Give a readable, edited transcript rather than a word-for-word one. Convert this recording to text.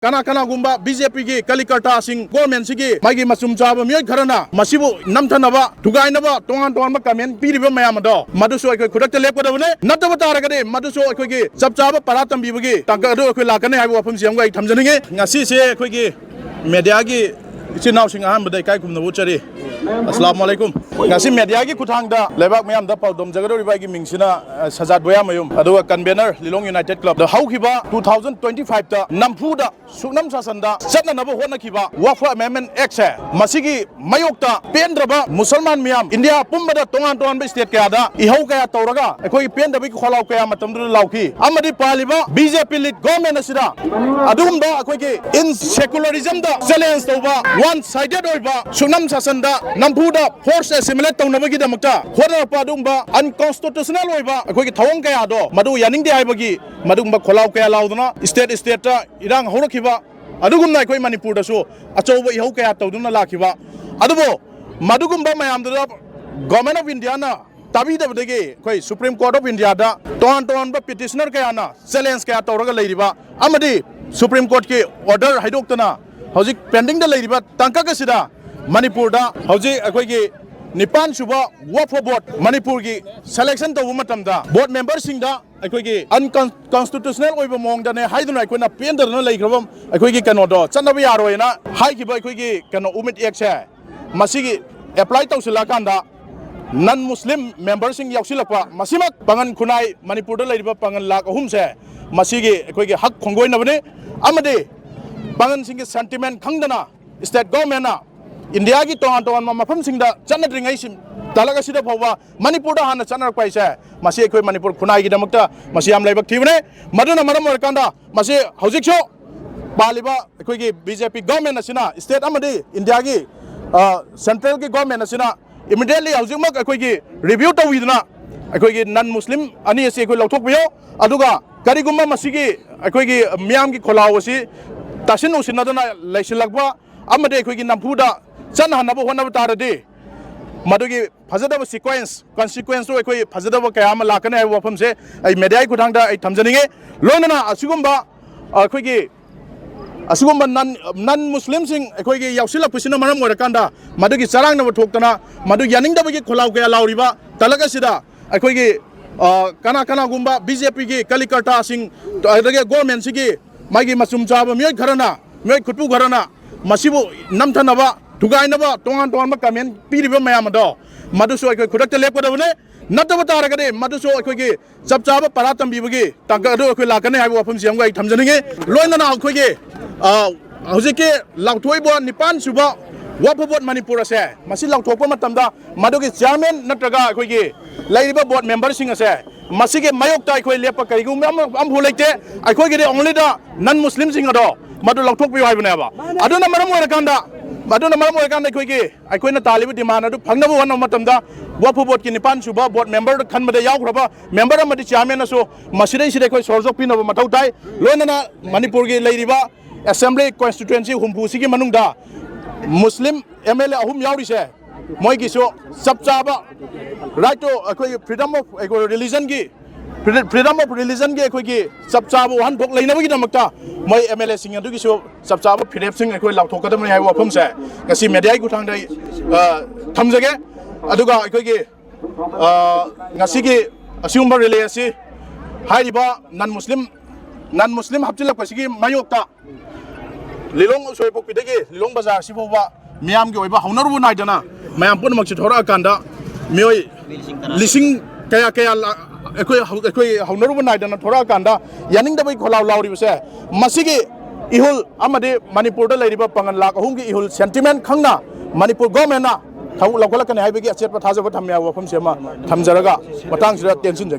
kana kana gumba BJP gi kalikarta sing government sigi magi masum chaba mioi kharana masibu namthanaba thugainaba tongan tongan ma comment piriba mayam do maduso akoi khudak lep ko dabne nataba taragade maduso akoi gi chap chaba paratam bibagi tangka do akoi lakane haibu wafam siam gai thamjaninge ngasi se akoi gi media gi इचिनाव Singh अहम बदई काय कुमना बुचरी अस्सलाम वालेकुम ngasi media gi kuthang da lebak mayam da paudom jagado ribai gi mingsina sajat boya mayum aduga convener lilong united club da haukiba 2025 da nampu da sunam sasanda satna nabo hona kiba wafa amendment act se masigi mayokta pendraba musalman miyam india pumba da tongan tongan be state kaya da ihau kaya tawraga ekoi pendabi kholau kaya matam du lauki amadi paliba bjp lead government asida adum da ekoi gi in secularism da challenge toba one sided oiba sunam sasanda nampu da force assimilate tawnabi da makta khona pa dumba unconstitutional oiba ekoi gi thawang kaya do madu yaning de aibagi madumba kholau kaya lauduna state ta irang horokiba adugumna ekoi manipur da so achauba ihau kaya tawduna lakiba adubo madugumba mayam da government of india na tabi da dege koi supreme court of india da ton ba petitioner kaya na challenge kaya tawraga leiriba amadi supreme court ki order haidoktana hojik pending da leiriba tangka ka sida manipur da hojik ekoi gi nipan suba wafa board manipur gi selection to matam da board members sing da ekoi gi unconstitutional oiba mong da ne haiduna ekoi na pender na leigrabam ekoi gi kano do chanabi yaroi na hai gi ba ekoi gi kano umit ek se masigi apply tawsila kanda non muslim members sing yausilakwa masimak pangan khunai manipur da leiriba pangan lak ahum se masigi ekoi gi hak khongoi na bane amade pangan sing sentiment khangdana state government na India ki tongan tongan mafam singda chanadringai sim talaga sida phawa manipur da hana chanar paisa masi ekoi manipur khunai gi damakta masi am laibak thibne maduna maram warkanda masi hojik so paliba ekoi gi BJP government asina state amadi India gi central gi government asina immediately hojik mak ekoi gi review tawidna ekoi gi non muslim ani ase ekoi lauthok biyo aduga karigumma masi gi ekoi gi miam gi kholaw asi tasin usinadana laisilakba amade ekoi gi nampuda chan hanabo honaba tarade madugi phajadaba consequence to ekoi phajadaba kayama lakane ai wafam se ai media ku thangda ai thamjaninge loinana asigumba ekoi gi asigumba non muslim sing ekoi gi yausilak pusina maram orakanda madugi charang na thoktana madu yaningdaba gi kholau kaya lauriba talaga sida ekoi gi kana gumba BJP gi kalikarta sing adage government sigi magi masum chaba mioi kharana mioi khutpu kharana masibu namthanaba thugainaba tongan tongan ma comment piriba mayam do maduso ekoi khudak lep ko dabne nataba taragade maduso ekoi gi chap chaba paratam bibagi tangka do ekoi lakane haibu wafam siam gai thamjaninge loinana ekoi gi hojike lauthoi bo nipan suba wapobot manipur ase masi lauthokpa matamda madugi chairman natraga ekoi gi lairiba board member sing ase masige mayokta ekoi lepa kaigu am bhulaite ekoi gi only da non muslim sing ado madu lauthok bi haibane ba aduna maram orakanda ekoi gi ekoi na talibu demand adu phangnabu wan matamda wapu board ki nipan suba board member khanmade yaugraba member amadi chairman aso masidai sire ekoi sorjok pinaba mathau tai loinana manipur gi leiriba assembly constituency humpu sigi manungda muslim MLA ahum yauri se moi gi so sabchaba right to ekoi freedom of ekoi religion gi ekoi gi sabchaba wan thok leinabi gi damakta moi MLA sing adu gi so sabchaba phirep sing ekoi lauthok kadam ni hai wafam se ngasi media gi thang dai thamjage aduga ekoi gi ngasi gi asumba relay asi haiba non muslim hapchilak pasigi mayokta lilong soi pok pidegi lilong bazar siboba miam gi oiba haunaru naidana mayam pun makchi thora kanda mioi lising kaya ekoi haunaru naidana thora kanda yaning da bai kholau lauri bse masigi ihul amade manipur da leiriba pangan lak ahum gi ihul sentiment khangna manipur government na thau lokala kan haibegi achet pa thaja ba thamya wafam sema thamjaraga matang sira tension jage